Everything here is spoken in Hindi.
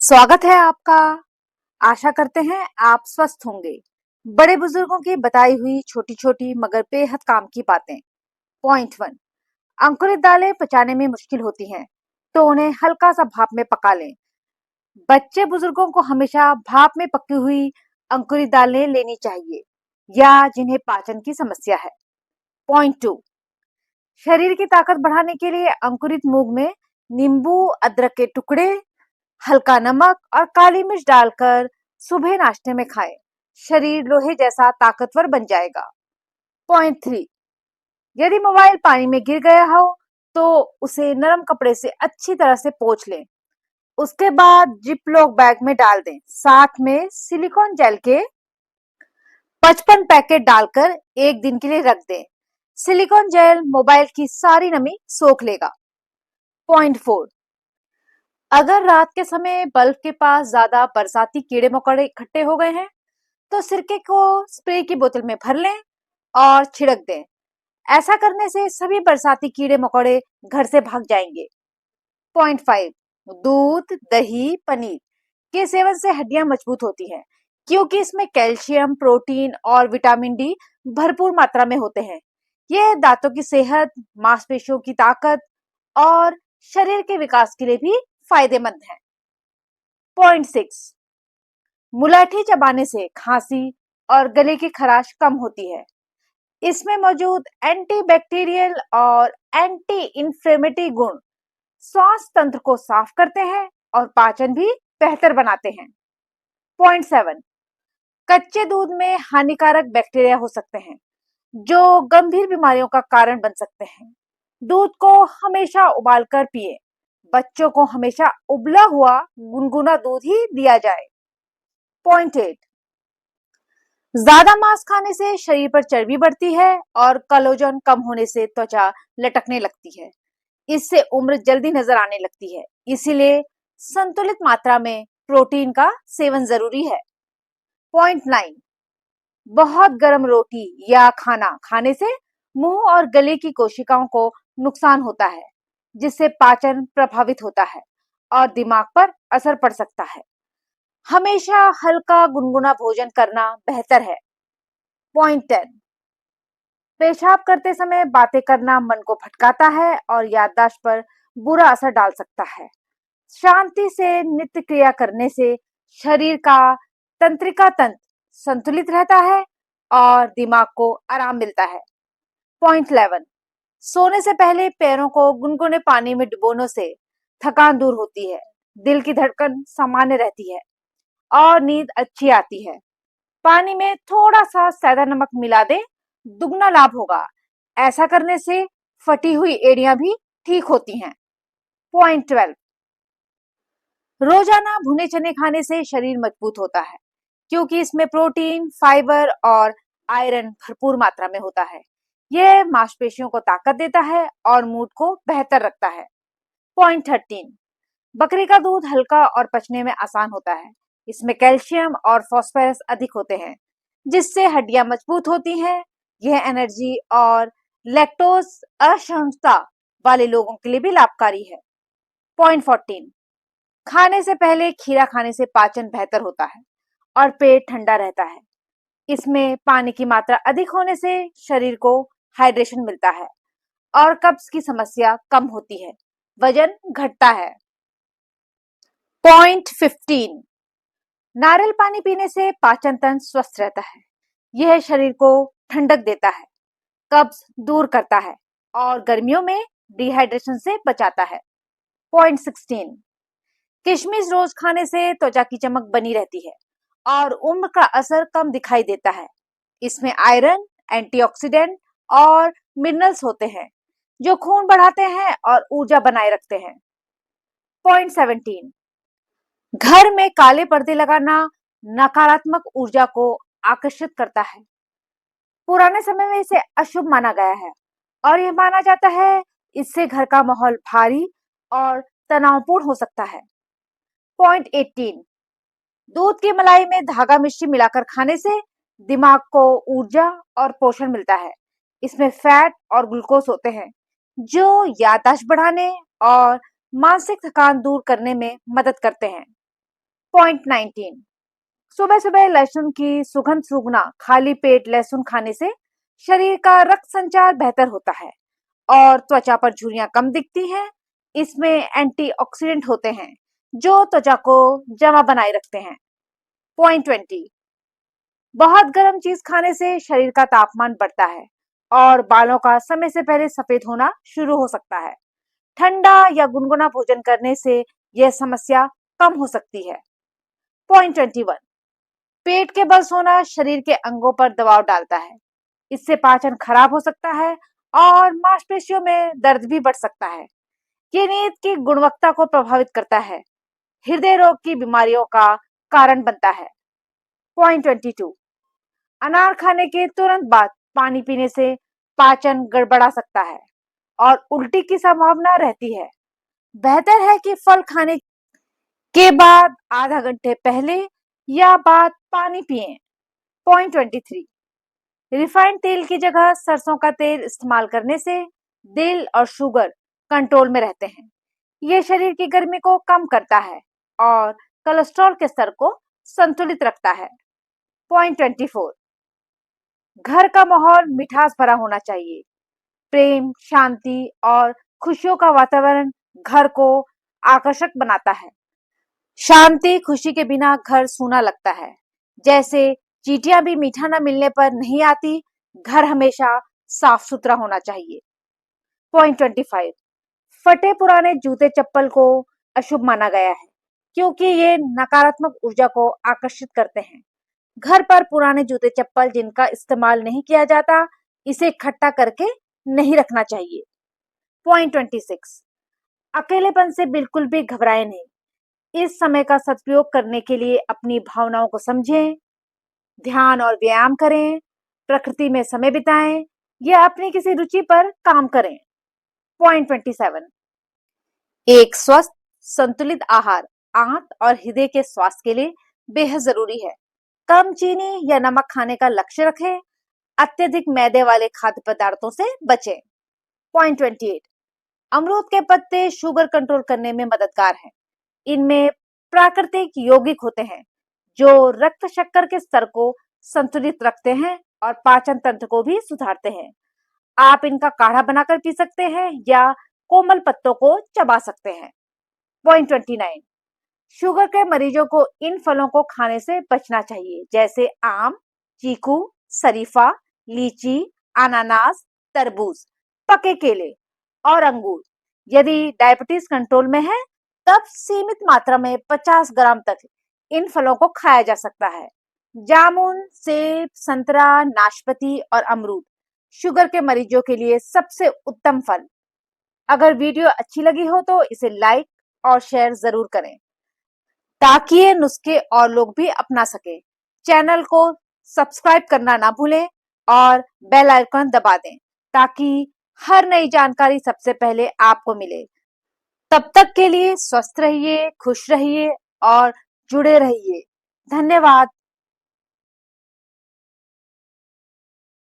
स्वागत है आपका। आशा करते हैं आप स्वस्थ होंगे। बड़े बुजुर्गों की बताई हुई छोटी छोटी मगर बेहद काम की बातें। पॉइंट वन, अंकुरित दालें पचाने में मुश्किल होती हैं, तो उन्हें हल्का सा भाप में पका लें। बच्चे बुजुर्गों को हमेशा भाप में पकी हुई अंकुरित दालें लेनी चाहिए, या जिन्हें पाचन की समस्या है। पॉइंट टू, शरीर की ताकत बढ़ाने के लिए अंकुरित मूंग में नींबू, अदरक के टुकड़े, हल्का नमक और काली मिर्च डालकर सुबह नाश्ते में खाएं। शरीर लोहे जैसा ताकतवर बन जाएगा। पॉइंट थ्री, यदि मोबाइल पानी में गिर गया हो तो उसे नरम कपड़े से अच्छी तरह से पोंछ लें। उसके बाद जिप लॉक बैग में डाल दें। साथ में सिलिकॉन जेल के 55 पैकेट डालकर एक दिन के लिए रख दें। सिलिकॉन जेल मोबाइल की सारी नमी सोख लेगा। पॉइंट फोर, अगर रात के समय बल्ब के पास ज्यादा बरसाती कीड़े मकोड़े इकट्ठे हो गए हैं, तो सिरके को स्प्रे की बोतल में भर लें और छिड़क दें। ऐसा करने से सभी बरसाती कीड़े मकोड़े घर से भाग जाएंगे। पॉइंट फाइव, दूध, दही, पनीर के सेवन से हड्डियां मजबूत होती हैं, क्योंकि इसमें कैल्शियम, प्रोटीन और विटामिन डी भरपूर मात्रा में होते हैं। यह दांतों की सेहत, मांसपेशियों की ताकत और शरीर के विकास के लिए भी फायदेमंद है। पॉइंट सिक्स, मुलायठी चबाने से खांसी और गले की खराश कम होती है। इसमें मौजूद एंटीबैक्टीरियल और एंटी इंफ्लेमेटरी गुण श्वास तंत्र को साफ करते हैं और पाचन भी बेहतर बनाते हैं। पॉइंट सेवन, कच्चे दूध में हानिकारक बैक्टीरिया हो सकते हैं, जो गंभीर बीमारियों का कारण बन सकते हैं। दूध को हमेशा उबालकर पिए। बच्चों को हमेशा उबला हुआ गुनगुना दूध ही दिया जाए। पॉइंट एट, ज्यादा मांस खाने से शरीर पर चर्बी बढ़ती है और कोलेजन कम होने से त्वचा लटकने लगती है। इससे उम्र जल्दी नजर आने लगती है। इसीलिए संतुलित मात्रा में प्रोटीन का सेवन जरूरी है। पॉइंट नाइन, बहुत गर्म रोटी या खाना खाने से मुंह और गले की कोशिकाओं को नुकसान होता है, जिससे पाचन प्रभावित होता है और दिमाग पर असर पड़ सकता है। हमेशा हल्का गुनगुना भोजन करना बेहतर है। पॉइंट टेन, पेशाब करते समय बातें करना मन को भटकाता है और याददाश्त पर बुरा असर डाल सकता है। शांति से नित्य क्रिया करने से शरीर का तंत्रिका तंत्र संतुलित रहता है और दिमाग को आराम मिलता है। पॉइंट 11, सोने से पहले पैरों को गुनगुने पानी में डुबोने से थकान दूर होती है, दिल की धड़कन सामान्य रहती है और नींद अच्छी आती है। पानी में थोड़ा सा सैंधा नमक मिला दें, दुगना लाभ होगा। ऐसा करने से फटी हुई एड़ियां भी ठीक होती हैं। पॉइंट 12, रोजाना भुने चने खाने से शरीर मजबूत होता है, क्योंकि इसमें प्रोटीन, फाइबर और आयरन भरपूर मात्रा में होता है। यह मांसपेशियों को ताकत देता है और मूड को बेहतर रखता है। पॉइंट 13, बकरी का दूध हल्का और पचने में आसान होता है। इसमें कैल्शियम और फास्फोरस अधिक होते हैं, जिससे हड्डियां मजबूत होती हैं। यह एनर्जी और लैक्टोज असहनता वाले लोगों के लिए भी लाभकारी है। पॉइंट 14, खाने से पहले खीरा खाने से पाचन बेहतर होता है और पेट ठंडा रहता है। इसमें पानी की मात्रा अधिक होने से शरीर को हाइड्रेशन मिलता है और कब्ज की समस्या कम होती है, वजन घटता है। पॉइंट 15, नारियल पानी पीने से पाचन तंत्र स्वस्थ रहता है। यह शरीर को ठंडक देता है, कब्ज दूर करता है और गर्मियों में डिहाइड्रेशन से बचाता है। पॉइंट 16, किशमिश रोज खाने से त्वचा की चमक बनी रहती है और उम्र का असर कम दिखाई देता है। इसमें आयरन, एंटीऑक्सीडेंट और मिनरल्स होते हैं, जो खून बढ़ाते हैं और ऊर्जा बनाए रखते हैं। पॉइंट 17, घर में काले पर्दे लगाना नकारात्मक ऊर्जा को आकर्षित करता है। पुराने समय में इसे अशुभ माना गया है और यह माना जाता है इससे घर का माहौल भारी और तनावपूर्ण हो सकता है। पॉइंट 18, दूध की मलाई में धागा मिश्री मिलाकर खाने से दिमाग को ऊर्जा और पोषण मिलता है। इसमें फैट और ग्लूकोज होते हैं, जो याददाश्त बढ़ाने और मानसिक थकान दूर करने में मदद करते हैं। पॉइंट 19, सुबह सुबह लहसुन की सुगंध सूंघना। खाली पेट लहसुन खाने से शरीर का रक्त संचार बेहतर होता है और त्वचा पर झुर्रियां कम दिखती हैं। इसमें एंटीऑक्सीडेंट होते हैं जो त्वचा को जमा बनाए रखते हैं। पॉइंट 20, बहुत गर्म चीज खाने से शरीर का तापमान बढ़ता है और बालों का समय से पहले सफेद होना शुरू हो सकता है। ठंडा या गुनगुना भोजन करने से यह समस्या कम हो सकती है। पॉइंट 21, पेट के बल सोना शरीर के अंगों पर दबाव डालता है। इससे पाचन खराब हो सकता है और मांसपेशियों में दर्द भी बढ़ सकता है। ये नींद की गुणवत्ता को प्रभावित करता है, हृदय रोग की बीमारियों का कारण बनता है। पॉइंट 22, अनार खाने के तुरंत बाद पानी पीने से पाचन गड़बड़ा सकता है और उल्टी की संभावना रहती है। बेहतर है कि फल खाने के बाद आधा घंटे पहले या बाद पानी पिएं। पॉइंट 23, रिफाइंड तेल की जगह सरसों का तेल इस्तेमाल करने से दिल और शुगर कंट्रोल में रहते हैं। ये शरीर की गर्मी को कम करता है और कोलेस्ट्रॉल के स्तर को संतुलित रखता है। पॉइंट 24, घर का माहौल मिठास भरा होना चाहिए। प्रेम, शांति और खुशियों का वातावरण घर को आकर्षक बनाता है। शांति, खुशी के बिना घर सूना लगता है। जैसे चींटियां भी मीठा न मिलने पर नहीं आती, घर हमेशा साफ सुथरा होना चाहिए। पॉइंट 25, फटे पुराने जूते चप्पल को अशुभ माना गया है क्योंकि ये नकारात्मक ऊर्जा को आकर्षित करते हैं। घर पर पुराने जूते चप्पल जिनका इस्तेमाल नहीं किया जाता, इसे इकट्ठा करके नहीं रखना चाहिए। पॉइंट 26, अकेलेपन से बिल्कुल भी घबराएं नहीं। इस समय का सदुपयोग करने के लिए अपनी भावनाओं को समझें, ध्यान और व्यायाम करें, प्रकृति में समय बिताएं या अपनी किसी रुचि पर काम करें। पॉइंट 27, एक स्वस्थ संतुलित आहार आंत और हृदय के स्वास्थ्य के लिए बेहद जरूरी है। कम चीनी या नमक खाने का लक्ष्य रखें। अत्यधिक मैदे वाले खाद्य पदार्थों से बचें। पॉइंट 28, अमरूद के पत्ते शुगर कंट्रोल करने में मददगार हैं। इनमें प्राकृतिक यौगिक होते हैं जो रक्त शक्कर के स्तर को संतुलित रखते हैं और पाचन तंत्र को भी सुधारते हैं। आप इनका काढ़ा बनाकर पी सकते हैं या कोमल पत्तों को चबा सकते हैं। पॉइंट 29, शुगर के मरीजों को इन फलों को खाने से बचना चाहिए, जैसे आम, चीकू, शरीफा, लीची, अनानास, तरबूज, पके केले और अंगूर। यदि डायबिटीज कंट्रोल में है, तब सीमित मात्रा में 50 ग्राम तक इन फलों को खाया जा सकता है। जामुन, सेब, संतरा, नाशपाती और अमरूद शुगर के मरीजों के लिए सबसे उत्तम फल। अगर वीडियो अच्छी लगी हो तो इसे लाइक और शेयर जरूर करें ताकि ये नुस्खे और लोग भी अपना सके। चैनल को सब्सक्राइब करना ना भूलें और बेल आइकन दबा दें ताकि हर नई जानकारी सबसे पहले आपको मिले। तब तक के लिए स्वस्थ रहिए, खुश रहिए और जुड़े रहिए। धन्यवाद।